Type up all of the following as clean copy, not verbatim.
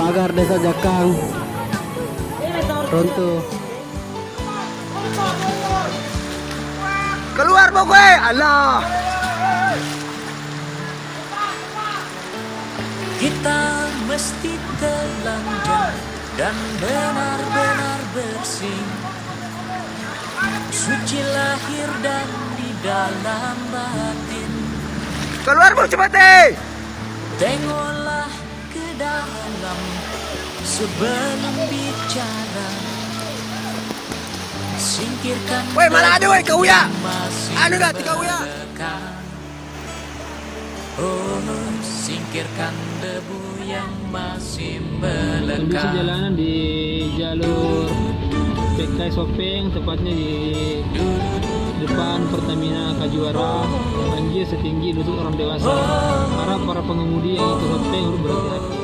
pagar desa Jakang runtuh. Keluar pokoknya, Allah. Kita mesti telanjang dan benar-benar bersih, suci lahir dan di dalam batin. Keluar bu cepat deh. Tengoklah ke dalam sebelum bicara. Singkirkan. Woi malah ada woi kau ya. masih Anu gak kau ya. melekat. Oh, singkirkan debu yang masih Kondisi melekat. jalanan di jalur PK Sopeng, tepatnya di depan Pertamina Kajuara, banjir setinggi lutut orang dewasa. Harap para pengemudi yang ikut Sopeng harus berhati-hati.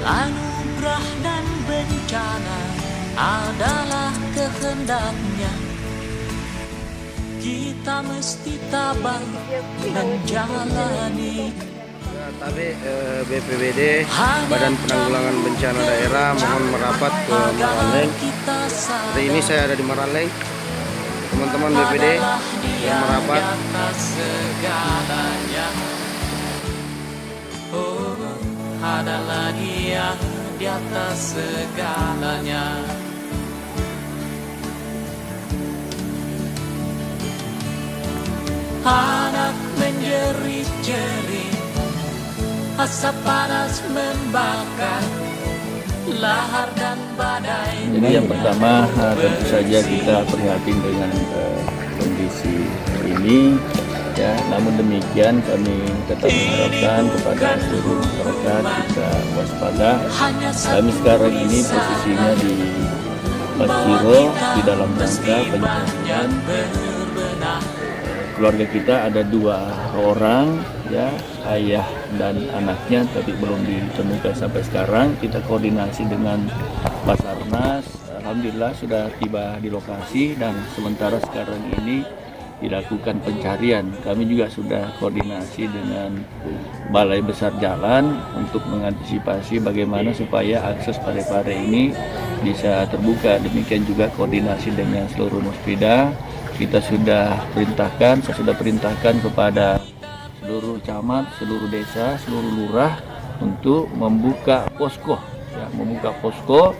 Anugerah dan bencana adalah kehendaknya. Kita mesti tabah menjalani. Tapi BPBD Badan Penanggulangan Bencana Daerah mohon merapat ke Maraleng. Hari ini saya ada di Maraleng. Teman-teman BPD yang merapat. Segalanya. Oh, adalah Dia di atas segalanya. Anak menjerit-jerit, asap panas membakar, lahar dan badai. Jadi yang pertama tentu saja kita prihatin dengan kondisi ini ya. Namun demikian kami tetap mengharapkan kepada seluruh masyarakat kita waspada. Kami sekarang ini posisinya di Paciro di dalam rangka penyelesaian. Keluarga kita ada 2 orang ya, ayah dan anaknya, tapi belum ditemukan sampai sekarang. Kita koordinasi dengan Basarnas, alhamdulillah sudah tiba di lokasi dan sementara sekarang ini dilakukan pencarian. Kami juga sudah koordinasi dengan Balai Besar Jalan untuk mengantisipasi bagaimana supaya akses Parepare ini bisa terbuka. Demikian juga koordinasi dengan seluruh Muspida. Kita sudah perintahkan, saya sudah perintahkan kepada seluruh camat, seluruh desa, seluruh lurah untuk membuka posko, ya, membuka posko.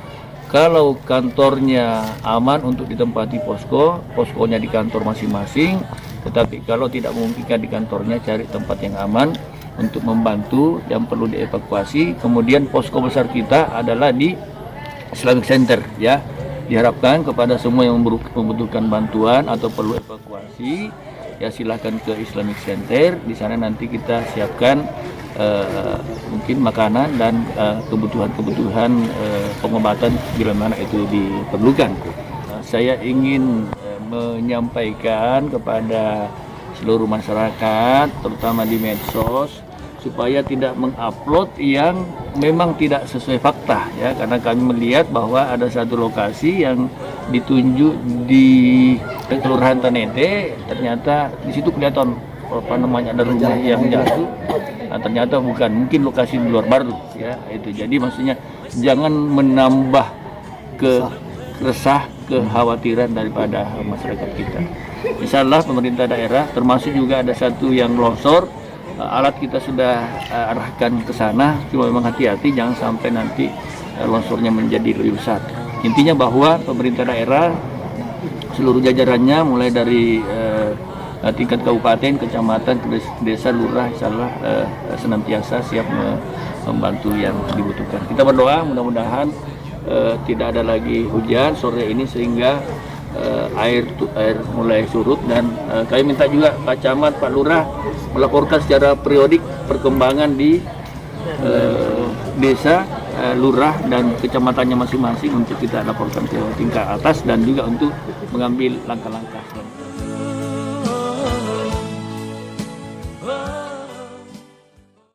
Kalau kantornya aman untuk ditempati posko, poskonya di kantor masing-masing. Tetapi kalau tidak memungkinkan di kantornya, cari tempat yang aman untuk membantu yang perlu dievakuasi. Kemudian posko besar kita adalah di Islamic Center, ya. Diharapkan kepada semua yang membutuhkan bantuan atau perlu evakuasi, ya silahkan ke Islamic Center. Di sana nanti kita siapkan mungkin makanan dan kebutuhan-kebutuhan pengobatan bila mana itu diperlukan. Saya ingin menyampaikan kepada seluruh masyarakat, terutama di medsos, supaya tidak mengupload yang memang tidak sesuai fakta, ya, karena kami melihat bahwa ada satu lokasi yang ditunjuk di Kelurahan Tanete, ternyata di situ kelihatan ada rumah yang jatuh. Nah, ternyata bukan, mungkin lokasi di luar baru, ya itu. Jadi maksudnya jangan menambah kekhawatiran daripada masyarakat kita. Insya Allah pemerintah daerah, termasuk juga ada satu yang longsor, alat kita sudah arahkan ke sana. Cuma memang hati-hati jangan sampai nanti longsornya menjadi lebih besar. Intinya bahwa pemerintah daerah seluruh jajarannya mulai dari tingkat kabupaten, kecamatan, desa, lurah, insyaallah senantiasa siap membantu yang dibutuhkan. Kita berdoa mudah-mudahan tidak ada lagi hujan sore ini sehingga air mulai surut, dan kami minta juga Pak Camat, Pak Lurah melaporkan secara periodik perkembangan di desa, lurah dan kecamatannya masing-masing untuk kita laporkan ke tingkat atas dan juga untuk mengambil langkah-langkah.